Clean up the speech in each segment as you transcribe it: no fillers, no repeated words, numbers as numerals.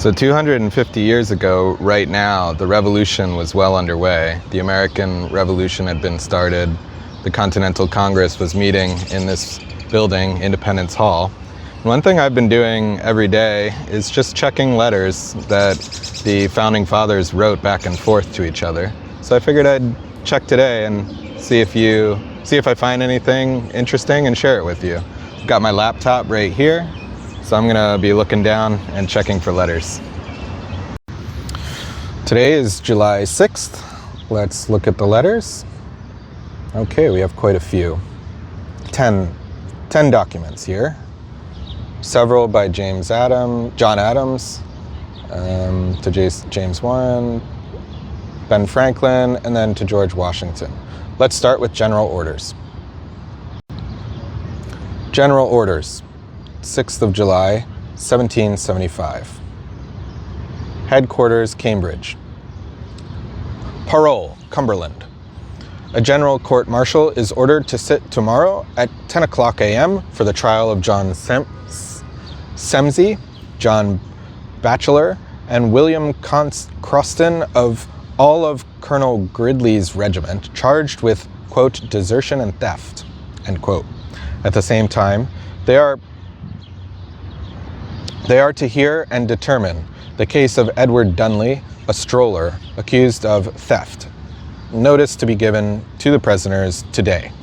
So 250 years ago, right now, the revolution was well underway. The American Revolution had been started. The Continental Congress was meeting in this building, Independence Hall. And one thing I've been doing every day is just checking letters that the Founding Fathers wrote back and forth to each other. So I figured I'd check today and see if I find anything interesting and share it with you. I've got my laptop right here. So I'm gonna be looking down and checking for letters. Today is July 6th. Let's look at the letters. Okay, we have quite a few. 10 documents here. Several by John Adams, to James Warren, Ben Franklin, and then to George Washington. Let's start with general orders. General orders. 6th of July, 1775. Headquarters, Cambridge. Parole, Cumberland. A general court-martial is ordered to sit tomorrow at 10 o'clock a.m. for the trial of John Semsey, John Batchelor, and William Croston of all of Colonel Gridley's regiment, charged with, quote, desertion and theft, end quote. At the same time, they are to hear and determine the case of Edward Dunley, a stroller, accused of theft. Notice to be given to the prisoners today.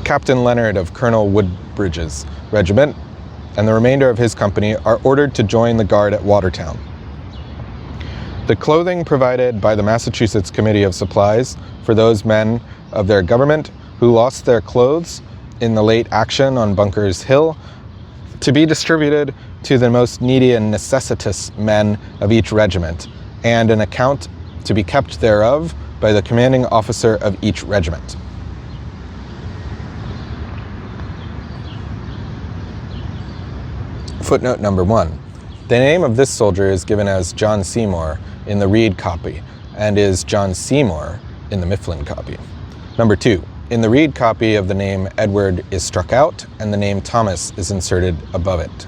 Captain Leonard of Colonel Woodbridge's regiment and the remainder of his company are ordered to join the guard at Watertown. The clothing provided by the Massachusetts Committee of Supplies for those men of their government who lost their clothes in the late action on Bunker's Hill to be distributed to the most needy and necessitous men of each regiment, and an account to be kept thereof by the commanding officer of each regiment. Footnote number 1. The name of this soldier is given as John Seymour in the Reed copy, and is John Seymour in the Mifflin copy. Number 2. In the Reed copy of the name Edward is struck out, and the name Thomas is inserted above it.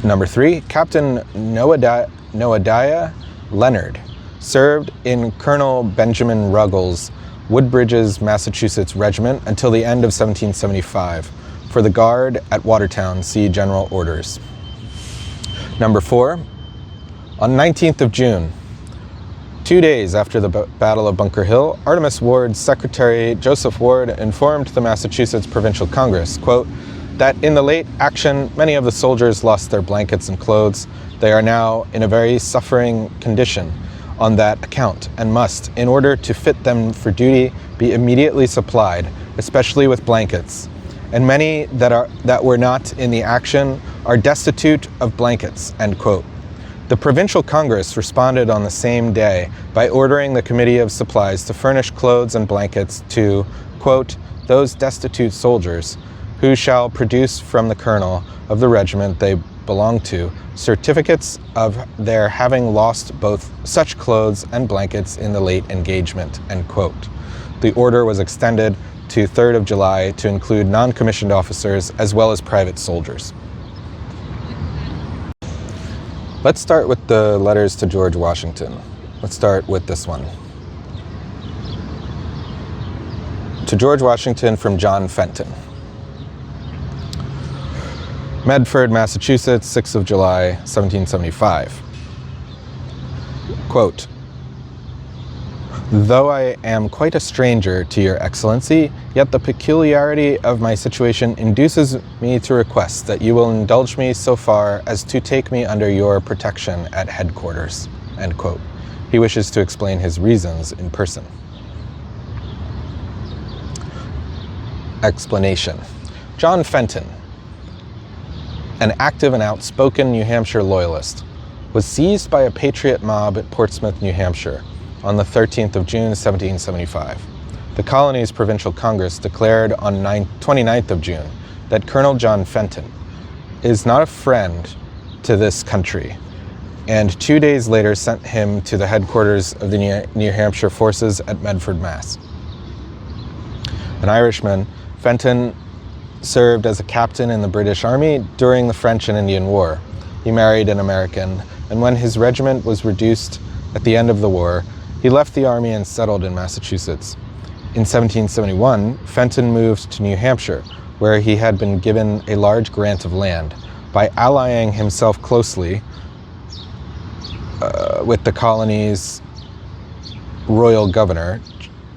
Number 3. Captain Noadiah Leonard served in Colonel Benjamin Ruggles, Woodbridge's Massachusetts regiment until the end of 1775. For the guard at Watertown, see General Orders. Number 4. On 19th of June, 2 days after the Battle of Bunker Hill, Artemus Ward's secretary, Joseph Ward, informed the Massachusetts Provincial Congress, quote, that in the late action, many of the soldiers lost their blankets and clothes. They are now in a very suffering condition on that account, and must, in order to fit them for duty, be immediately supplied, especially with blankets. And many that were not in the action are destitute of blankets, end quote. The Provincial Congress responded on the same day by ordering the Committee of Supplies to furnish clothes and blankets to, quote, those destitute soldiers who shall produce from the colonel of the regiment they belong to certificates of their having lost both such clothes and blankets in the late engagement, end quote. The order was extended to 3rd of July to include non-commissioned officers as well as private soldiers. Let's start with the letters to George Washington. Let's start with this one. To George Washington from John Fenton. Medford, Massachusetts, 6th of July, 1775. Quote, though I am quite a stranger to your excellency, yet the peculiarity of my situation induces me to request that you will indulge me so far as to take me under your protection at headquarters, end quote. He wishes to explain his reasons in person. Explanation. John Fenton, an active and outspoken New Hampshire loyalist, was seized by a patriot mob at Portsmouth, New Hampshire, on the 13th of June, 1775. The colony's Provincial Congress declared on 29th of June that Colonel John Fenton is not a friend to this country, and 2 days later sent him to the headquarters of the New Hampshire forces at Medford, Mass. An Irishman, Fenton served as a captain in the British Army during the French and Indian War. he married an American, and when his regiment was reduced at the end of the war, he left the army and settled in Massachusetts. In 1771, Fenton moved to New Hampshire, where he had been given a large grant of land. By allying himself closely with the colony's royal governor,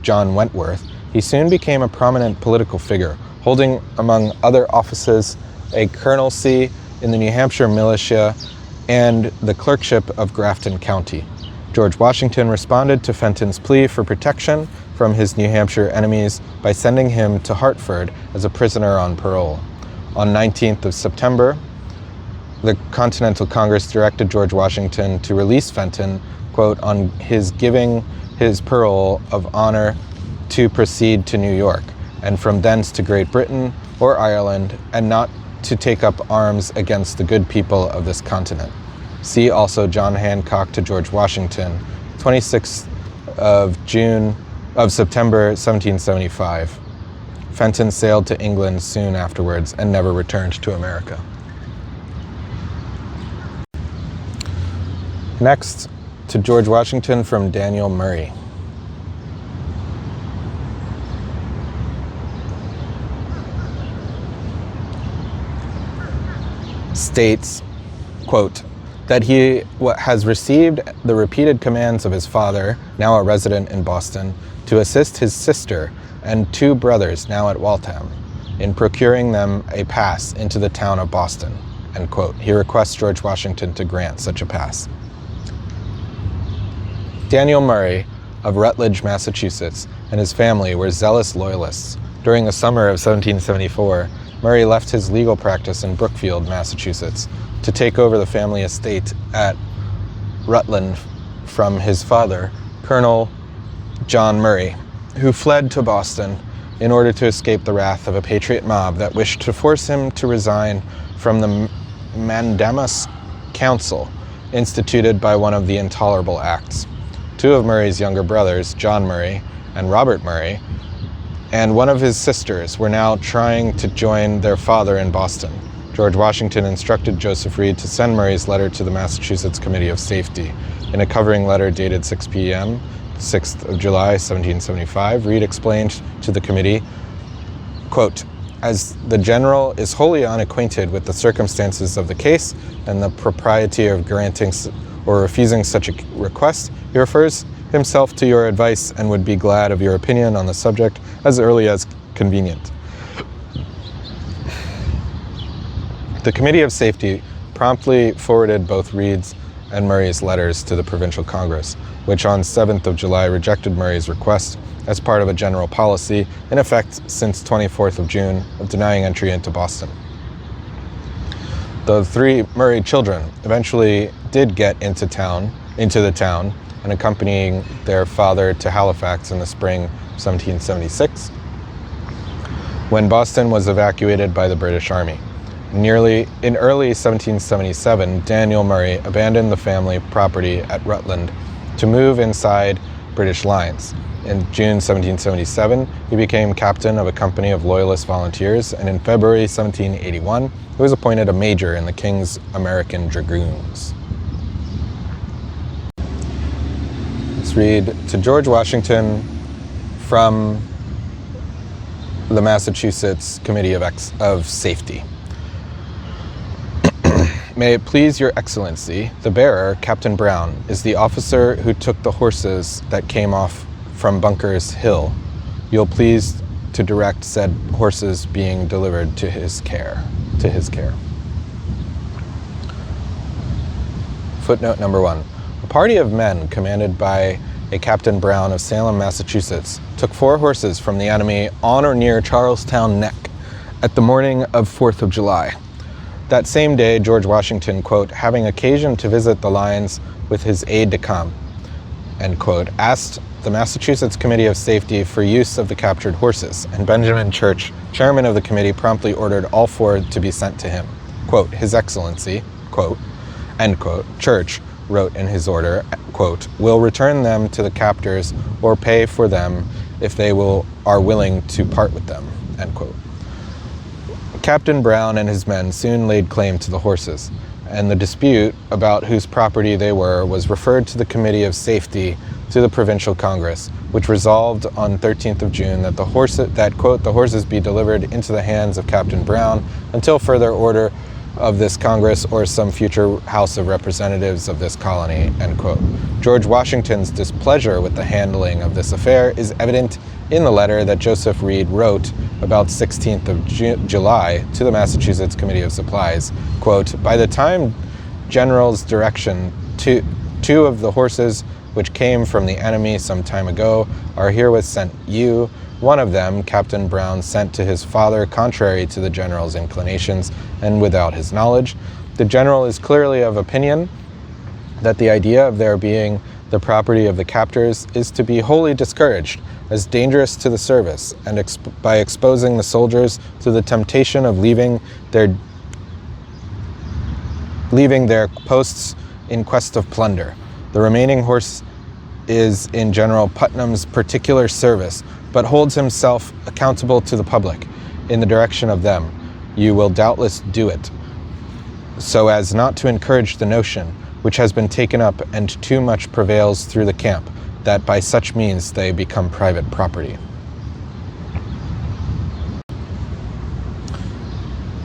John Wentworth, he soon became a prominent political figure, holding, among other offices, a colonelcy in the New Hampshire militia and the clerkship of Grafton County. George Washington responded to Fenton's plea for protection from his New Hampshire enemies by sending him to Hartford as a prisoner on parole. On 19th of September, the Continental Congress directed George Washington to release Fenton, quote, on his giving his parole of honor to proceed to New York, and from thence to Great Britain or Ireland, and not to take up arms against the good people of this continent. See also John Hancock to George Washington, 26th of September 1775. Fenton sailed to England soon afterwards and never returned to America. Next, to George Washington from Daniel Murray. States, quote, that he has received the repeated commands of his father, now a resident in Boston, to assist his sister and 2 brothers, now at Waltham, in procuring them a pass into the town of Boston, end quote. He requests George Washington to grant such a pass. Daniel Murray of Rutledge, Massachusetts, and his family were zealous loyalists. During the summer of 1774, Murray left his legal practice in Brookfield, Massachusetts, to take over the family estate at Rutland from his father, Colonel John Murray, who fled to Boston in order to escape the wrath of a patriot mob that wished to force him to resign from the Mandamus Council instituted by one of the Intolerable Acts. 2 of Murray's younger brothers, John Murray and Robert Murray, and one of his sisters were now trying to join their father in Boston. George Washington instructed Joseph Reed to send Murray's letter to the Massachusetts Committee of Safety. In a covering letter dated 6 p.m., 6th of July, 1775, Reed explained to the committee, quote, as the general is wholly unacquainted with the circumstances of the case and the propriety of granting or refusing such a request, he refers himself to your advice and would be glad of your opinion on the subject as early as convenient. The Committee of Safety promptly forwarded both Reed's and Murray's letters to the Provincial Congress, which on 7th of July rejected Murray's request as part of a general policy in effect since 24th of June of denying entry into Boston. The 3 Murray children eventually did get into the town, and accompanying their father to Halifax in the spring of 1776, when Boston was evacuated by the British Army. In early 1777, Daniel Murray abandoned the family property at Rutland to move inside British lines. In June 1777, he became captain of a company of Loyalist volunteers, and in February 1781, he was appointed a major in the King's American Dragoons. Let's read to George Washington from the Massachusetts Committee of Safety. May it please your excellency, the bearer, Captain Brown, is the officer who took the horses that came off from Bunker's Hill. You'll please to direct said horses being delivered to his care. Footnote number 1. A party of men commanded by a Captain Brown of Salem, Massachusetts, took 4 horses from the enemy on or near Charlestown Neck at the morning of 4th of July. That same day, George Washington, quote, having occasion to visit the lines with his aide-de-camp, end quote, asked the Massachusetts Committee of Safety for use of the captured horses, and Benjamin Church, chairman of the committee, promptly ordered all 4 to be sent to him. Quote, His Excellency, quote, end quote, Church wrote in his order, quote, will return them to the captors or pay for them if they are willing to part with them, end quote. Captain Brown and his men soon laid claim to the horses. and the dispute about whose property they were was referred to the Committee of Safety to the Provincial Congress, which resolved on 13th of June that quote, the horses be delivered into the hands of Captain Brown until further order of this Congress or some future House of Representatives of this colony, end quote. George Washington's displeasure with the handling of this affair is evident in the letter that Joseph Reed wrote about 16th of July to the Massachusetts Committee of Supplies, quote, by the time General's direction, two of the horses which came from the enemy some time ago are herewith sent you. One of them, Captain Brown, sent to his father contrary to the General's inclinations and without his knowledge. The General is clearly of opinion that the idea of their being the property of the captors is to be wholly discouraged, as dangerous to the service, and by exposing the soldiers to the temptation of leaving their posts in quest of plunder. The remaining horse is in General Putnam's particular service, but holds himself accountable to the public in the direction of them. You will doubtless do it, so as not to encourage the notion, which has been taken up and too much prevails through the camp, that by such means they become private property.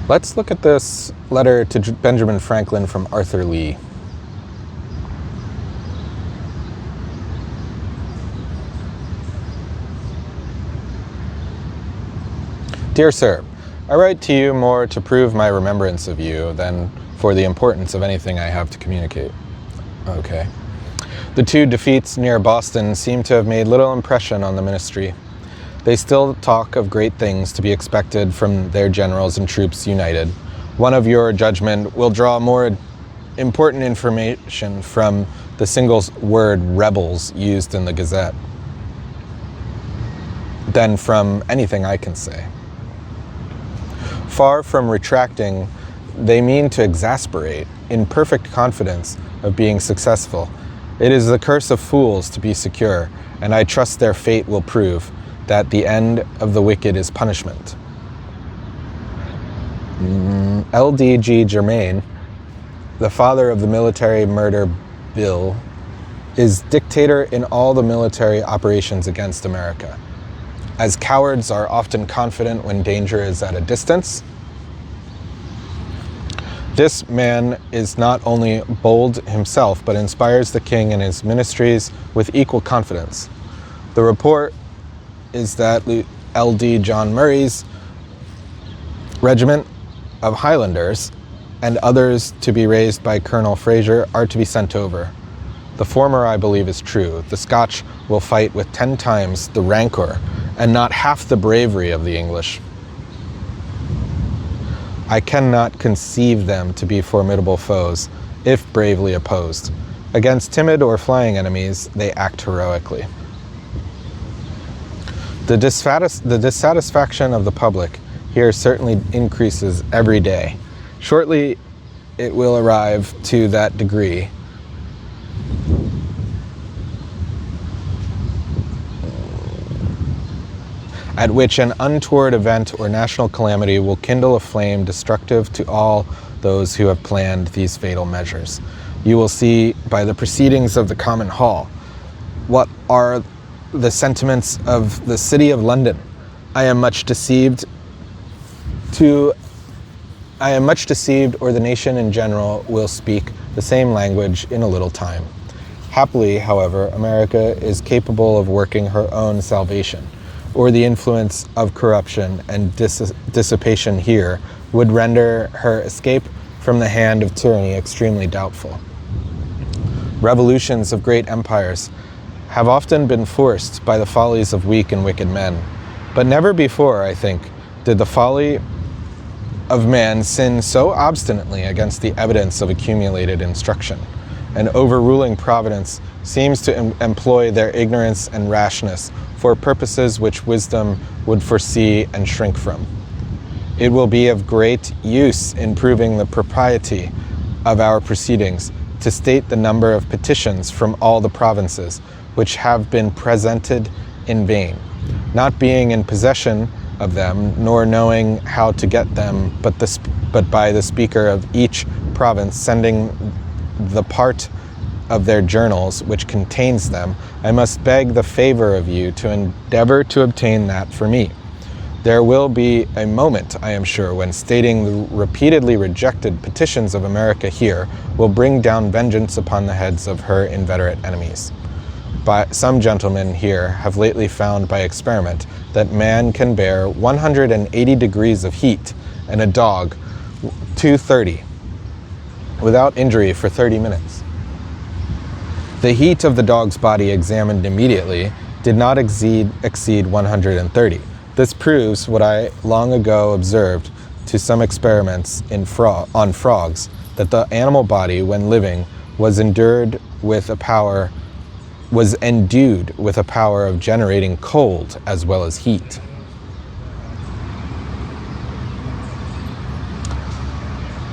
Let's look at this letter to Benjamin Franklin from Arthur Lee. Dear Sir, I write to you more to prove my remembrance of you than for the importance of anything I have to communicate. Okay. The two defeats near Boston seem to have made little impression on the ministry. They still talk of great things to be expected from their generals and troops united. One of your judgment will draw more important information from the single word rebels used in the Gazette than from anything I can say. Far from retracting, they mean to exasperate, in perfect confidence of being successful. It is the curse of fools to be secure, and I trust their fate will prove that the end of the wicked is punishment. L.D.G. Germain, the father of the military murder bill, is dictator in all the military operations against America. As cowards are often confident when danger is at a distance, this man is not only bold himself, but inspires the king and his ministries with equal confidence. The report is that L.D. John Murray's regiment of Highlanders and others to be raised by Colonel Fraser are to be sent over. The former, I believe, is true. The Scotch will fight with 10 times the rancor and not half the bravery of the English. I cannot conceive them to be formidable foes, if bravely opposed. Against timid or flying enemies, they act heroically. The dissatisfaction of the public here certainly increases every day. Shortly, it will arrive to that degree at which an untoward event or national calamity will kindle a flame destructive to all those who have planned these fatal measures. You will see by the proceedings of the Common Hall what are the sentiments of the City of London. I am much deceived, or the nation in general will speak the same language in a little time. Happily, however, America is capable of working her own salvation, or the influence of corruption and dissipation here would render her escape from the hand of tyranny extremely doubtful. Revolutions of great empires have often been forced by the follies of weak and wicked men, but never before, I think, did the folly of man sin so obstinately against the evidence of accumulated instruction. An overruling providence seems to employ their ignorance and rashness for purposes which wisdom would foresee and shrink from. It will be of great use in proving the propriety of our proceedings to state the number of petitions from all the provinces which have been presented in vain, not being in possession of them, nor knowing how to get them, but by the speaker of each province, sending the part of their journals which contains them, I must beg the favor of you to endeavor to obtain that for me. There will be a moment, I am sure, when stating the repeatedly rejected petitions of America here will bring down vengeance upon the heads of her inveterate enemies. But some gentlemen here have lately found by experiment that man can bear 180 degrees of heat and a dog 230 without injury for 30 minutes. The heat of the dog's body examined immediately did not exceed 130. This proves what I long ago observed to some experiments on frogs, that the animal body, when living, was endued with a power of generating cold as well as heat.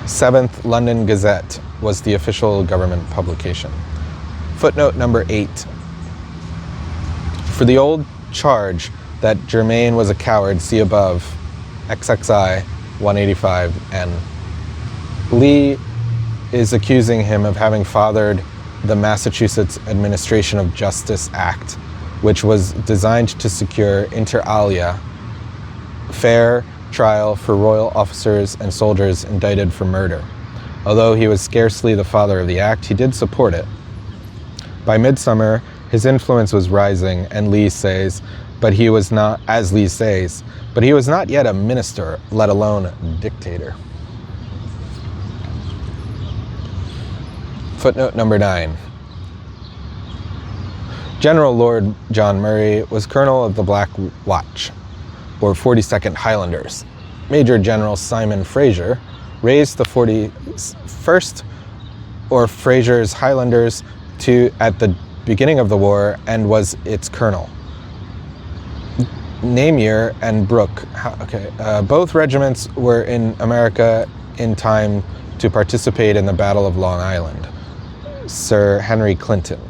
Seventh London Gazette was the official government publication. Footnote number 8. For the old charge that Germain was a coward, see above, XXI 185N. Lee is accusing him of having fathered the Massachusetts Administration of Justice Act, which was designed to secure inter alia fair trial for royal officers and soldiers indicted for murder. Although he was scarcely the father of the act, he did support it. By midsummer, his influence was rising, and Lee says, but he was not yet a minister, let alone dictator. Footnote number 9. General Lord John Murray was colonel of the Black Watch, or 42nd Highlanders. Major General Simon Fraser raised the 41st, or Fraser's Highlanders, at the beginning of the war and was its colonel. Namur and Brooke, both regiments were in America in time to participate in the Battle of Long Island. Sir Henry Clinton.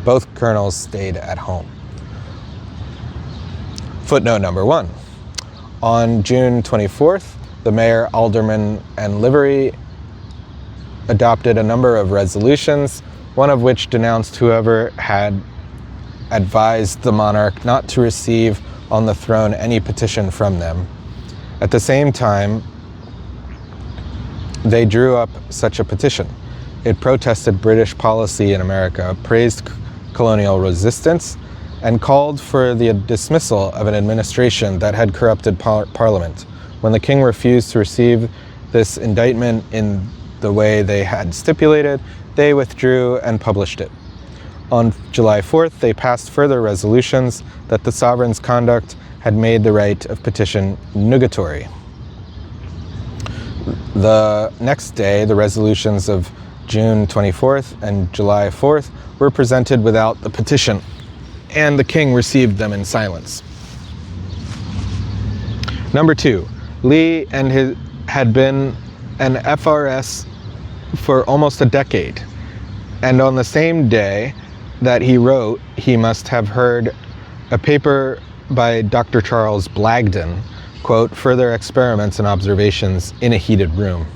Both colonels stayed at home. Footnote number 1. On June 24th, the mayor, aldermen, and livery adopted a number of resolutions, one of which denounced whoever had advised the monarch not to receive on the throne any petition from them. At the same time, they drew up such a petition. It protested British policy in America, praised colonial resistance, and called for the dismissal of an administration that had corrupted Parliament. When the king refused to receive this indictment in the way they had stipulated, they withdrew and published it. On July 4th, they passed further resolutions that the sovereign's conduct had made the right of petition nugatory. The next day, the resolutions of June 24th and July 4th were presented without the petition, and the king received them in silence. Number 2, Lee had been an FRS for almost a decade, and on the same day that he wrote, he must have heard a paper by Dr. Charles Blagden, quote, further experiments and observations in a heated room.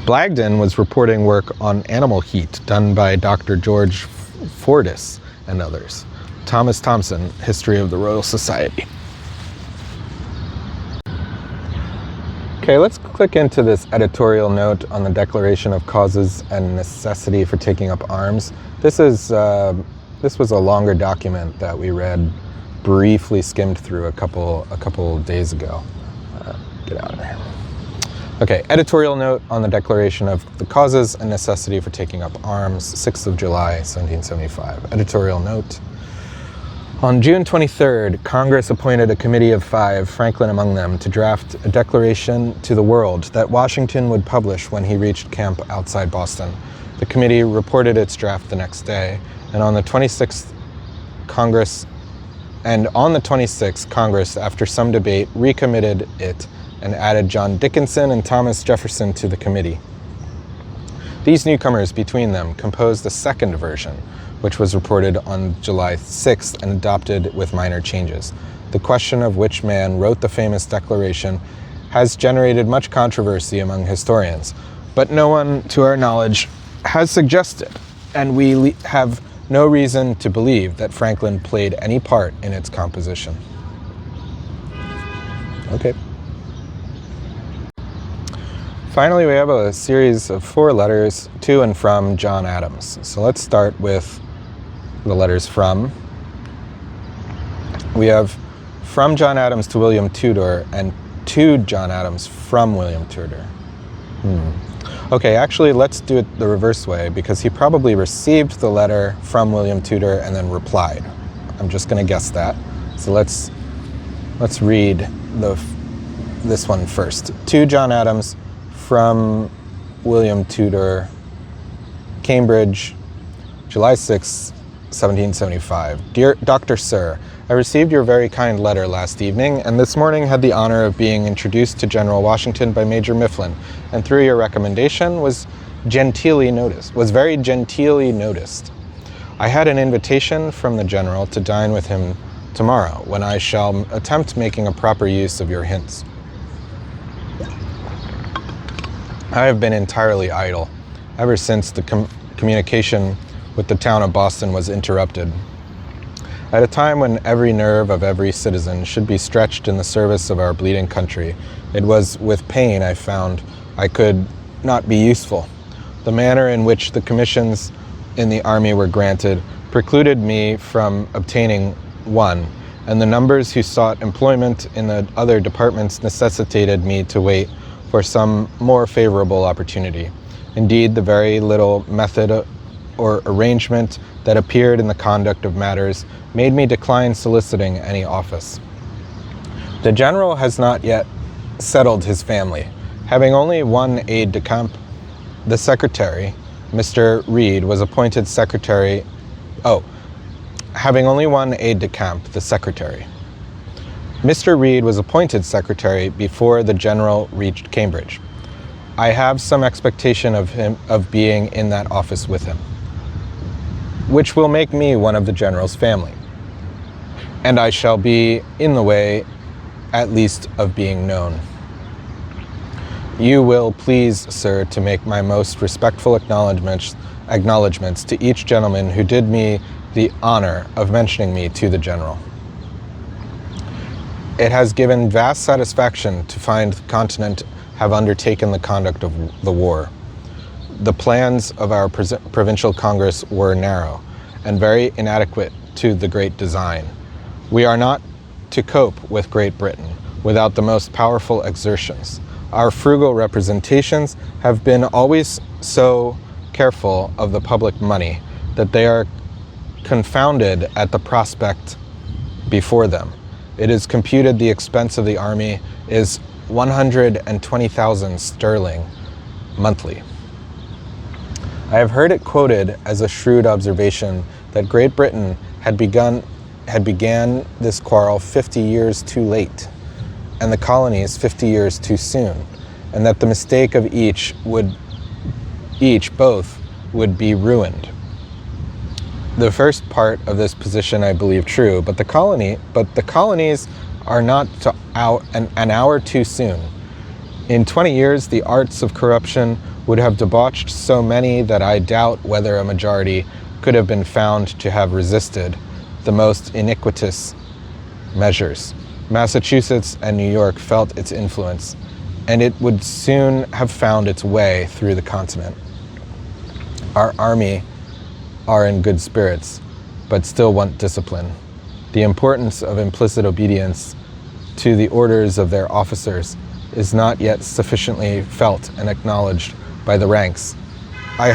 Blagden was reporting work on animal heat done by Dr. George Fordyce and others. Thomas Thomson, History of the Royal Society. Okay, let's click into this editorial note on the Declaration of Causes and Necessity for Taking Up Arms. This was a longer document that we read, briefly skimmed through a couple days ago. Get out of here. Okay, editorial note on the Declaration of the Causes and Necessity for Taking Up Arms, 6th of July, 1775. Editorial note. On June 23rd, Congress appointed a committee of 5, Franklin among them, to draft a declaration to the world that Washington would publish when he reached camp outside Boston. The committee reported its draft the next day, and on the 26th, Congress, after some debate, recommitted it and added John Dickinson and Thomas Jefferson to the committee. These newcomers between them composed the second version, which was reported on July 6th and adopted with minor changes. The question of which man wrote the famous declaration has generated much controversy among historians, but no one, to our knowledge, has suggested, and we have no reason to believe that Franklin played any part in its composition. Okay. Finally, we have a series of 4 letters to and from John Adams. So let's start with the letters from. We have from John Adams to William Tudor and to John Adams from William Tudor. Okay, actually, let's do it the reverse way, because he probably received the letter from William Tudor and then replied. I'm just going to guess that. So let's read this one first. To John Adams from William Tudor, Cambridge, July 6, 1775. Dear Dr. Sir, I received your very kind letter last evening, and this morning had the honor of being introduced to General Washington by Major Mifflin, and through your recommendation was very genteelly noticed. I had an invitation from the General to dine with him tomorrow, when I shall attempt making a proper use of your hints. I have been entirely idle ever since the communication with the town of Boston was interrupted. At a time when every nerve of every citizen should be stretched in the service of our bleeding country, it was with pain I found I could not be useful. The manner in which the commissions in the army were granted precluded me from obtaining one, and the numbers who sought employment in the other departments necessitated me to wait for some more favorable opportunity. Indeed, the very little method or arrangement that appeared in the conduct of matters made me decline soliciting any office. The General has not yet settled his family. Having only one aide-de-camp, the secretary, Mr. Reed, was appointed secretary. Having only one aide-de-camp, the secretary. Mr. Reed was appointed secretary before the General reached Cambridge. I have some expectation of being in that office with him, which will make me one of the General's family, and I shall be in the way, at least, of being known. You will please, sir, to make my most respectful acknowledgments to each gentleman who did me the honor of mentioning me to the General. It has given vast satisfaction to find the continent have undertaken the conduct of the war. The plans of our provincial Congress were narrow and very inadequate to the great design. We are not to cope with Great Britain without the most powerful exertions. Our frugal representations have been always so careful of the public money that they are confounded at the prospect before them. It is computed the expense of the army is 120,000 sterling monthly. I have heard it quoted as a shrewd observation that Great Britain had began this quarrel 50 years too late, and the colonies 50 years too soon, and that the mistake of both would be ruined. The first part of this position I believe true, but the colonies are not an hour too soon. In 20 years, the arts of corruption would have debauched so many that I doubt whether a majority could have been found to have resisted the most iniquitous measures. Massachusetts and New York felt its influence, and it would soon have found its way through the continent. Our army are in good spirits, but still want discipline. The importance of implicit obedience to the orders of their officers is not yet sufficiently felt and acknowledged by the ranks. A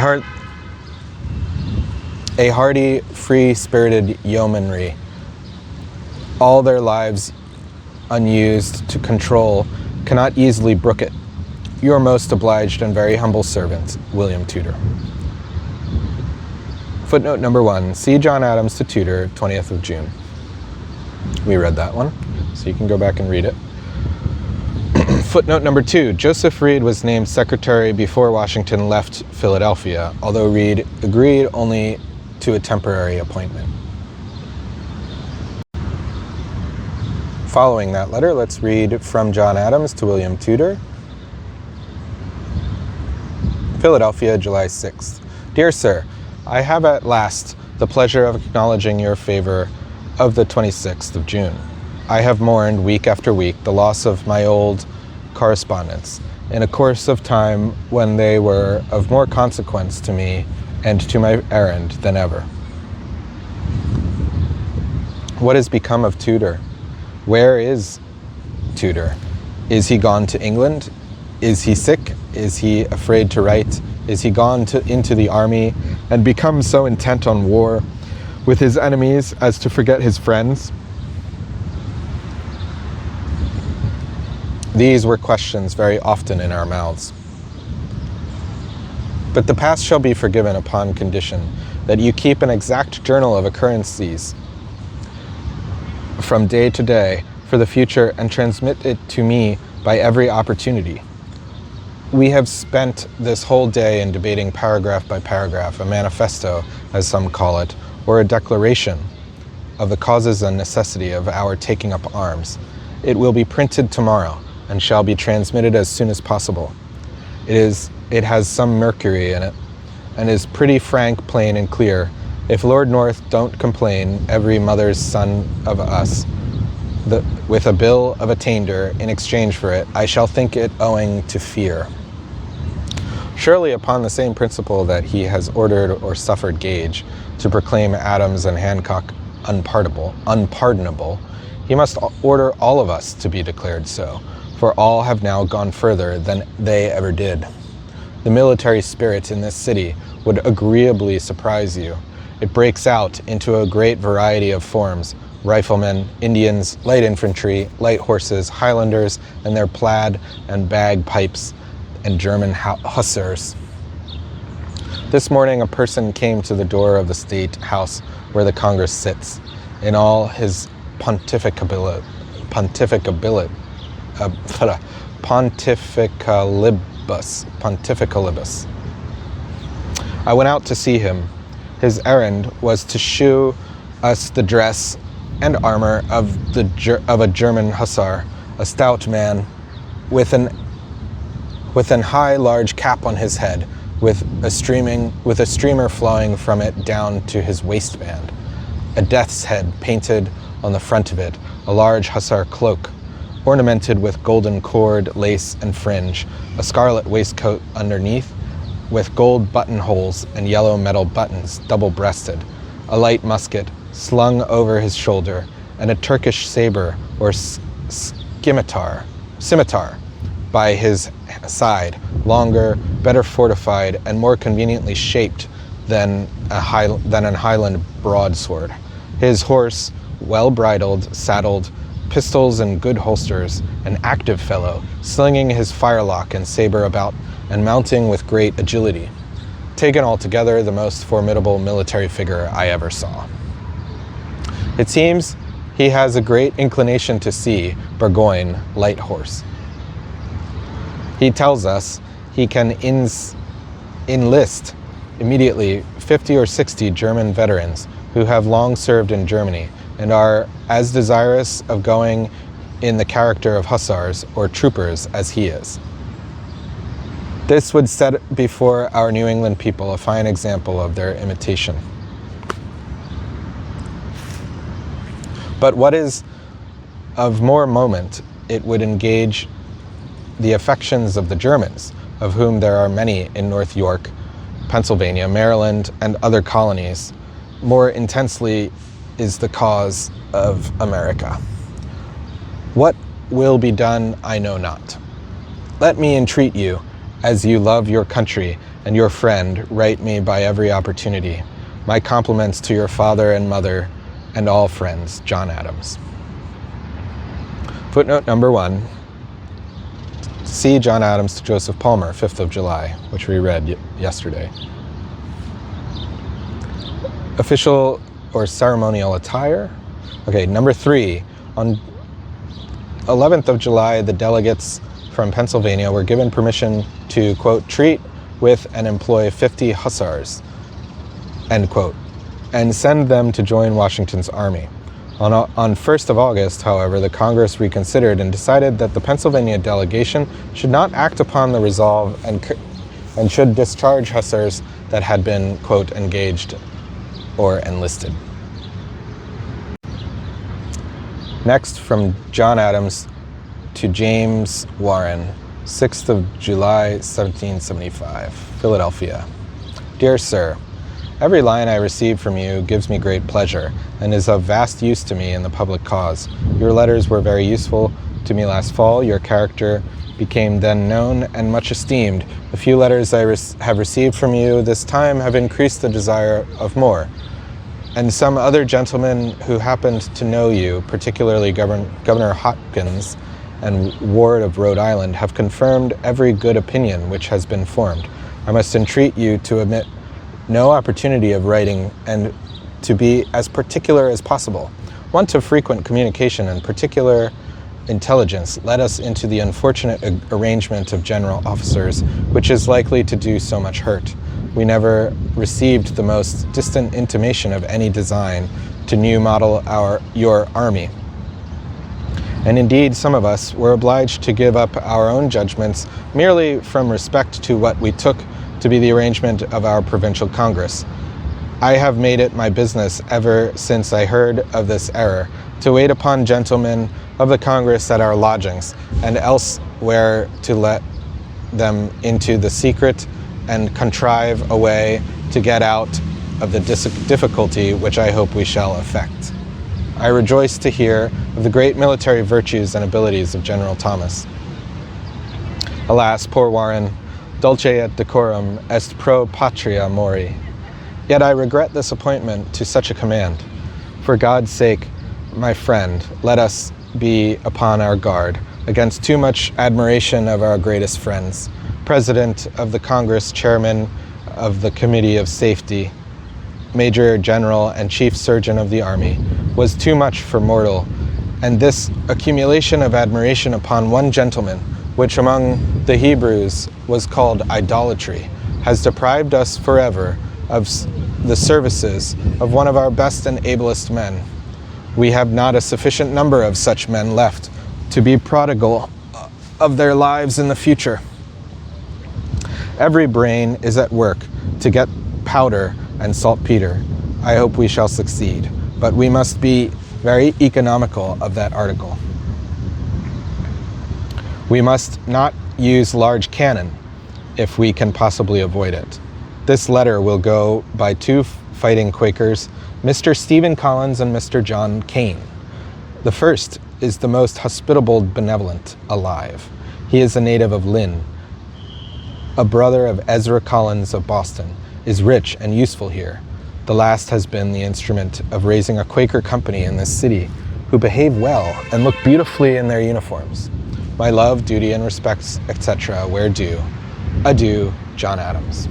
hardy, free-spirited yeomanry, all their lives unused to control, cannot easily brook it. Your most obliged and very humble servant, William Tudor. Footnote number 1, see John Adams to Tudor, 20th of June. We read that one, so you can go back and read it. Footnote number 2, Joseph Reed was named secretary before Washington left Philadelphia, although Reed agreed only to a temporary appointment. Following that letter, let's read from John Adams to William Tudor. Philadelphia, July 6th. Dear Sir, I have at last the pleasure of acknowledging your favor of the 26th of June. I have mourned week after week the loss of my old correspondents in a course of time when they were of more consequence to me and to my errand than ever. What has become of Tudor? Where is Tudor? Is he gone to England? Is he sick? Is he afraid to write? Is he gone into the army and become so intent on war with his enemies as to forget his friends? These were questions very often in our mouths. But the past shall be forgiven upon condition that you keep an exact journal of occurrences from day to day for the future and transmit it to me by every opportunity. We have spent this whole day in debating paragraph by paragraph, a manifesto, as some call it, or a declaration of the causes and necessity of our taking up arms. It will be printed tomorrow and shall be transmitted as soon as possible. It has some mercury in it, and is pretty frank, plain, and clear. If Lord North don't complain, every mother's son of us, with a bill of attainder in exchange for it, I shall think it owing to fear. Surely upon the same principle that he has ordered or suffered Gage to proclaim Adams and Hancock unpardonable, he must order all of us to be declared so, for all have now gone further than they ever did. The military spirit in this city would agreeably surprise you. It breaks out into a great variety of forms: riflemen, Indians, light infantry, light horses, Highlanders and their plaid and bagpipes, and German hussars. This morning a person came to the door of the State House where the Congress sits, in all his pontificalibus. I went out to see him. His errand was to shew us the dress and armor of a German hussar, a stout man with an high large cap on his head, with a streamer flowing from it down to his waistband, a death's head painted on the front of it, a large hussar cloak, ornamented with golden cord, lace, and fringe, a scarlet waistcoat underneath, with gold buttonholes and yellow metal buttons, double-breasted, a light musket slung over his shoulder, and a Turkish saber or scimitar by his side, longer, better fortified, and more conveniently shaped than an Highland broadsword. His horse, well bridled, saddled, pistols in good holsters, an active fellow, slinging his firelock and saber about, and mounting with great agility. Taken altogether, the most formidable military figure I ever saw. It seems he has a great inclination to see Burgoyne light horse. He tells us he can enlist immediately 50 or 60 German veterans who have long served in Germany and are as desirous of going in the character of hussars or troopers as he is. This would set before our New England people a fine example of their imitation. But what is of more moment, it would engage the affections of the Germans, of whom there are many in North York, Pennsylvania, Maryland, and other colonies, more intensely is the cause of America. What will be done, I know not. Let me entreat you, as you love your country and your friend, write me by every opportunity. My compliments to your father and mother and all friends, John Adams. Footnote number 1. See John Adams to Joseph Palmer, 5th of July, which we read yesterday. Official or ceremonial attire. Okay, number 3. On 11th of July, the delegates from Pennsylvania were given permission to, quote, treat with and employ 50 hussars, end quote, and send them to join Washington's army. On 1st of August, however, the Congress reconsidered and decided that the Pennsylvania delegation should not act upon the resolve and should discharge hussars that had been, quote, engaged or enlisted. Next, from John Adams to James Warren, 6th of July, 1775, Philadelphia. Dear Sir, every line I receive from you gives me great pleasure and is of vast use to me in the public cause. Your letters were very useful to me last fall. Your character became then known and much esteemed. The few letters I have received from you this time have increased the desire of more. And some other gentlemen who happened to know you, particularly Governor Hopkins and Ward of Rhode Island, have confirmed every good opinion which has been formed. I must entreat you to omit no opportunity of writing and to be as particular as possible. Want of frequent communication and particular intelligence led us into the unfortunate arrangement of general officers, which is likely to do so much hurt. We never received the most distant intimation of any design to new model your army. And indeed, some of us were obliged to give up our own judgments merely from respect to what we took to be the arrangement of our provincial Congress. I have made it my business ever since I heard of this error to wait upon gentlemen of the Congress at our lodgings and elsewhere to let them into the secret and contrive a way to get out of the difficulty which I hope we shall effect. I rejoice to hear of the great military virtues and abilities of General Thomas. Alas, poor Warren, dulce et decorum est pro patria mori. Yet I regret this appointment to such a command. For God's sake, my friend, let us be upon our guard against too much admiration of our greatest friends. President of the Congress, Chairman of the Committee of Safety, Major General and Chief Surgeon of the Army, was too much for mortal, and this accumulation of admiration upon one gentleman, which among the Hebrews was called idolatry, has deprived us forever of the services of one of our best and ablest men. We have not a sufficient number of such men left to be prodigal of their lives in the future. Every brain is at work to get powder and saltpeter. I hope we shall succeed, but we must be very economical of that article. We must not use large cannon if we can possibly avoid it. This letter will go by two fighting Quakers, Mr. Stephen Collins and Mr. John Kane. The first is the most hospitable benevolent alive. He is a native of Lynn, a brother of Ezra Collins of Boston, is rich and useful here. The last has been the instrument of raising a Quaker company in this city, who behave well and look beautifully in their uniforms. My love, duty, and respects, etc., where due. Adieu, John Adams.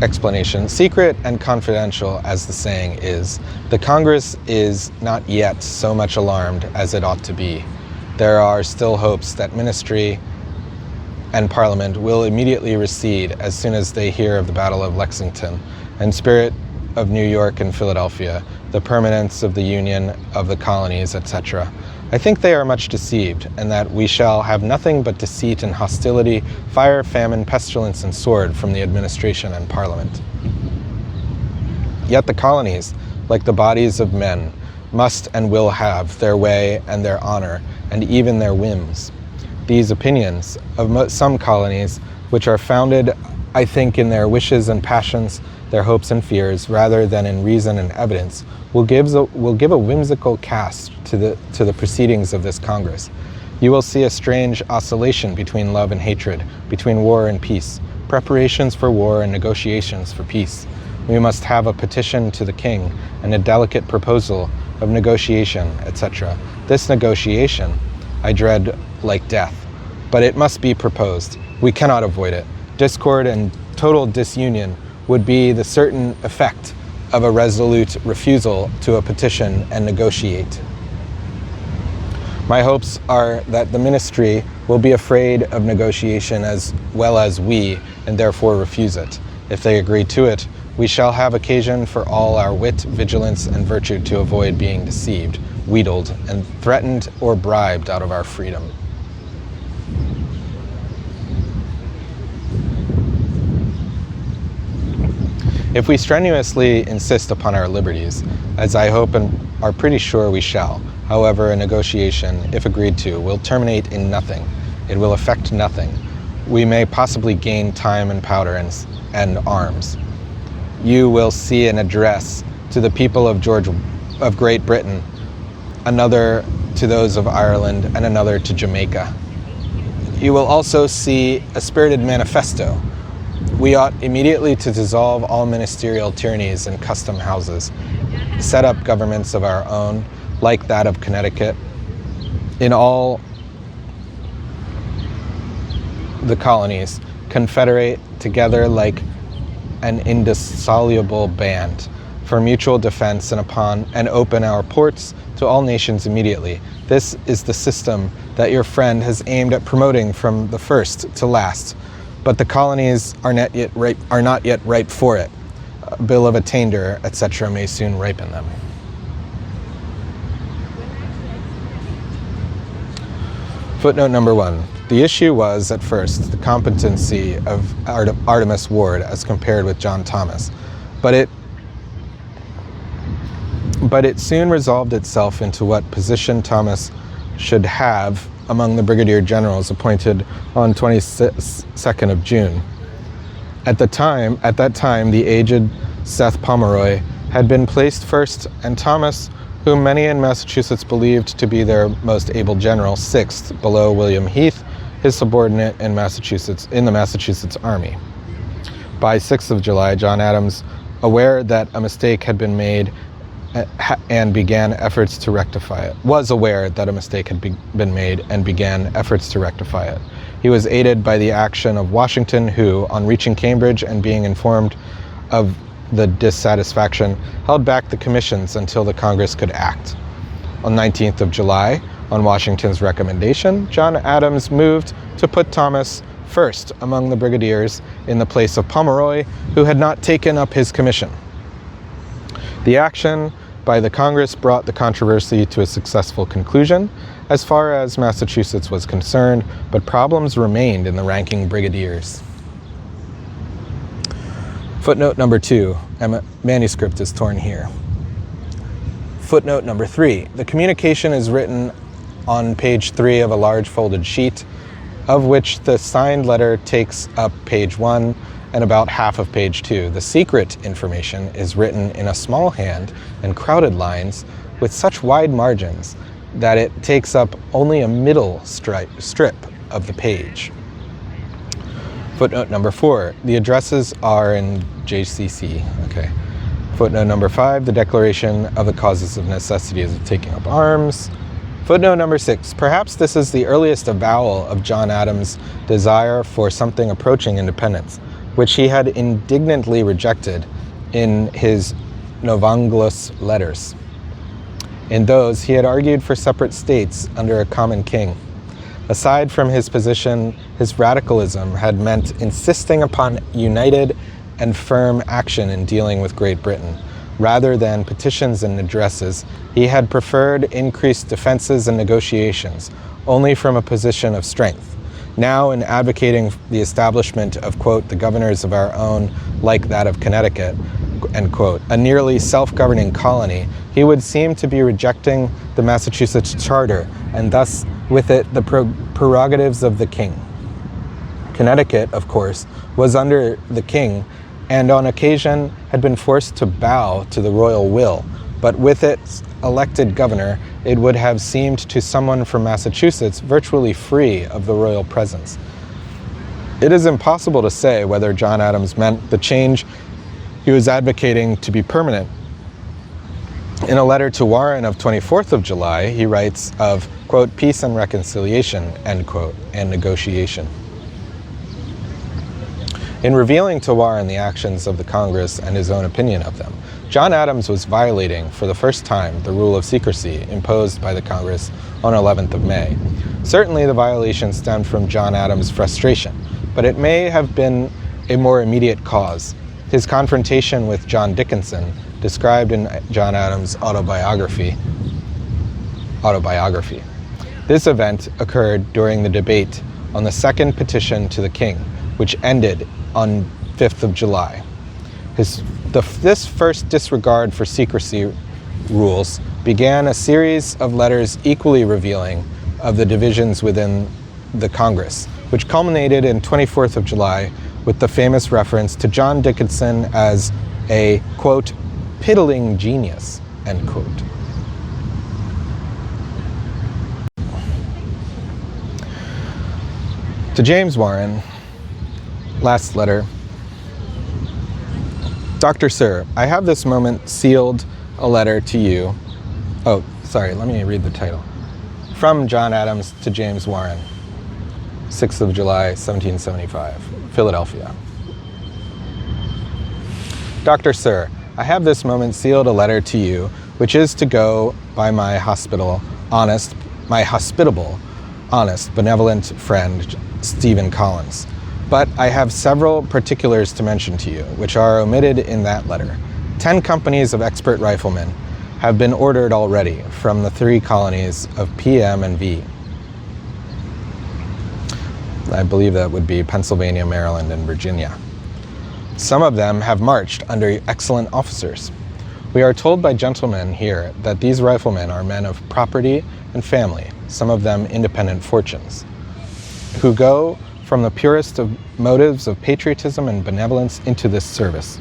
Explanation. Secret and confidential, as the saying is, the Congress is not yet so much alarmed as it ought to be. There are still hopes that ministry and Parliament will immediately recede as soon as they hear of the Battle of Lexington and spirit of New York and Philadelphia, the permanence of the Union of the colonies, etc. I think they are much deceived, and that we shall have nothing but deceit and hostility, fire, famine, pestilence, and sword from the administration and Parliament. Yet the colonies, like the bodies of men, must and will have their way and their honor, and even their whims. These opinions of some colonies, which are founded, I think, in their wishes and passions, their hopes and fears, rather than in reason and evidence, will give a whimsical cast to the proceedings of this Congress. You will see a strange oscillation between love and hatred, between war and peace, preparations for war and negotiations for peace. We must have a petition to the king and a delicate proposal of negotiation, etc. This negotiation I dread like death, but it must be proposed. We cannot avoid it. Discord and total disunion would be the certain effect of a resolute refusal to a petition and negotiate. My hopes are that the ministry will be afraid of negotiation as well as we, and therefore refuse it. If they agree to it, we shall have occasion for all our wit, vigilance, and virtue to avoid being deceived, wheedled, and threatened or bribed out of our freedom. If we strenuously insist upon our liberties, as I hope and are pretty sure we shall, however, a negotiation, if agreed to, will terminate in nothing. It will affect nothing. We may possibly gain time and powder and arms. You will see an address to the people of Great Britain, another to those of Ireland, and another to Jamaica. You will also see a spirited manifesto. We ought immediately to dissolve all ministerial tyrannies and custom houses, set up governments of our own, like that of Connecticut, in all the colonies, confederate together like an indissoluble band for mutual defense and open our ports to all nations immediately. This is the system that your friend has aimed at promoting from the first to last, but the colonies are not yet ripe for it. A bill of attainder, etc., may soon ripen them. Footnote number 1. The issue was, at first, the competency of Artemas Ward as compared with John Thomas, but it soon resolved itself into what position Thomas should have among the brigadier generals appointed on 22nd of June. At that time, the aged Seth Pomeroy had been placed first, and Thomas, whom many in Massachusetts believed to be their most able general, sixth, below William Heath, his subordinate in the Massachusetts Army. By 6th of July, John Adams, aware that a mistake had been made and began efforts to rectify it, He was aided by the action of Washington, who, on reaching Cambridge and being informed of the dissatisfaction, held back the commissions until the Congress could act. On 19th of July, on Washington's recommendation, John Adams moved to put Thomas first among the brigadiers in the place of Pomeroy, who had not taken up his commission. The action by the Congress brought the controversy to a successful conclusion as far as Massachusetts was concerned, but problems remained in the ranking brigadiers. Footnote number 2, manuscript is torn here. Footnote number 3, the communication is written on page 3 of a large folded sheet, of which the signed letter takes up page 1 and about half of page 2. The secret information is written in a small hand and crowded lines with such wide margins that it takes up only a middle strip of the page. Footnote number 4, the addresses are in JCC. Okay. Footnote number 5, the declaration of the causes of necessity of taking up arms. Footnote number 6, perhaps this is the earliest avowal of John Adams' desire for something approaching independence, which he had indignantly rejected in his Novanglus letters. In those, he had argued for separate states under a common king. Aside from his position, his radicalism had meant insisting upon united and firm action in dealing with Great Britain. Rather than petitions and addresses, he had preferred increased defenses and negotiations, only from a position of strength. Now, in advocating the establishment of, quote, the governors of our own, like that of Connecticut, end quote, a nearly self-governing colony, he would seem to be rejecting the Massachusetts Charter, and thus with it the prerogatives of the king. Connecticut, of course, was under the king, and on occasion had been forced to bow to the royal will, but with its elected governor, it would have seemed to someone from Massachusetts virtually free of the royal presence. It is impossible to say whether John Adams meant the change he was advocating to be permanent. In a letter to Warren of 24th of July, he writes of, quote, peace and reconciliation, end quote, and negotiation. In revealing to Warren the actions of the Congress and his own opinion of them, John Adams was violating for the first time the rule of secrecy imposed by the Congress on 11th of May. Certainly the violation stemmed from John Adams' frustration, but it may have been a more immediate cause. his confrontation with John Dickinson, described in John Adams' autobiography. This event occurred during the debate on the second petition to the king, which ended on 5th of July. This first disregard for secrecy rules began a series of letters equally revealing of the divisions within the Congress, which culminated in 24th of July with the famous reference to John Dickinson as a, quote, piddling genius, end quote. To James Warren, last letter. Dr. Sir, I have this moment sealed a letter to you. Oh, sorry, let me read the title. From John Adams to James Warren, 6th of July, 1775, Philadelphia. Dr. Sir, I have this moment sealed a letter to you, which is to go by my hospitable, honest, benevolent friend, Stephen Collins. But I have several particulars to mention to you, which are omitted in that letter. 10 companies of expert riflemen have been ordered already from the 3 colonies of PM and V. I believe that would be Pennsylvania, Maryland, and Virginia. Some of them have marched under excellent officers. We are told by gentlemen here that these riflemen are men of property and family, some of them independent fortunes, who go from the purest of motives of patriotism and benevolence into this service.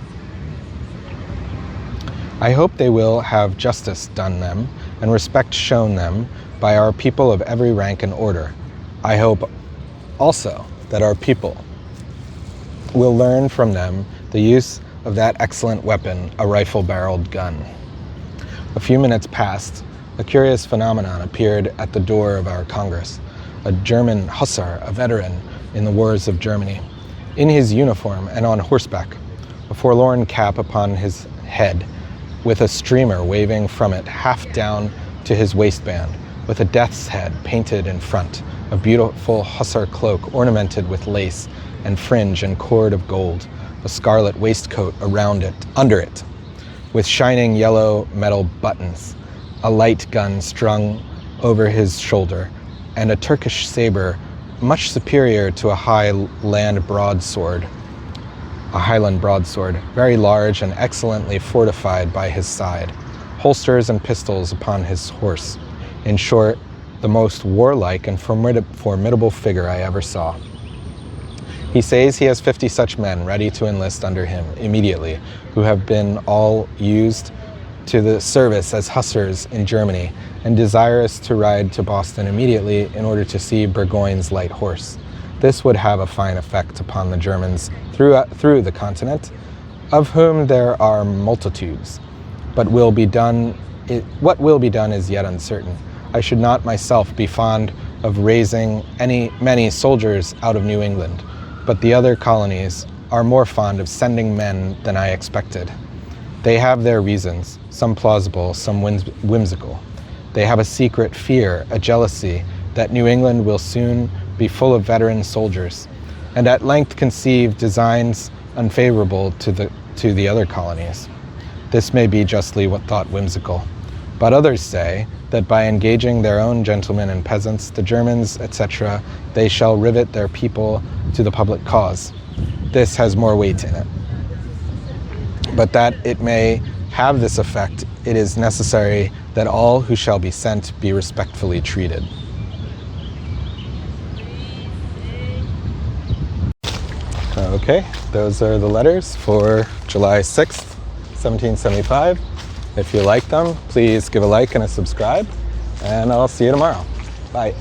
I hope they will have justice done them and respect shown them by our people of every rank and order. I hope also that our people will learn from them the use of that excellent weapon, a rifle-barreled gun. A few minutes passed. A curious phenomenon appeared at the door of our Congress. A German hussar, a veteran in the wars of Germany, in his uniform and on horseback, a forlorn cap upon his head, with a streamer waving from it half down to his waistband, with a death's head painted in front, a beautiful hussar cloak ornamented with lace and fringe and cord of gold, a scarlet waistcoat around it, under it, with shining yellow metal buttons, a light gun strung over his shoulder, and a Turkish saber much superior to a Highland broadsword, very large and excellently fortified by his side, holsters and pistols upon his horse. In short, the most warlike and formidable figure I ever saw. He says he has 50 such men ready to enlist under him immediately, who have been all used to the service as hussars in Germany, and desirous to ride to Boston immediately in order to see Burgoyne's light horse. This would have a fine effect upon the Germans through the continent, of whom there are multitudes. But what will be done is yet uncertain. I should not myself be fond of raising many soldiers out of New England, but the other colonies are more fond of sending men than I expected. They have their reasons, some plausible, some whimsical. They have a secret fear, a jealousy, that New England will soon be full of veteran soldiers, and at length conceive designs unfavorable to the other colonies. This may be justly thought whimsical, but others say that by engaging their own gentlemen and peasants, the Germans, etc., they shall rivet their people to the public cause. This has more weight in it. But that it may have this effect, it is necessary that all who shall be sent be respectfully treated. Okay, those are the letters for July 6th, 1775. If you like them, please give a like and a subscribe, and I'll see you tomorrow. Bye.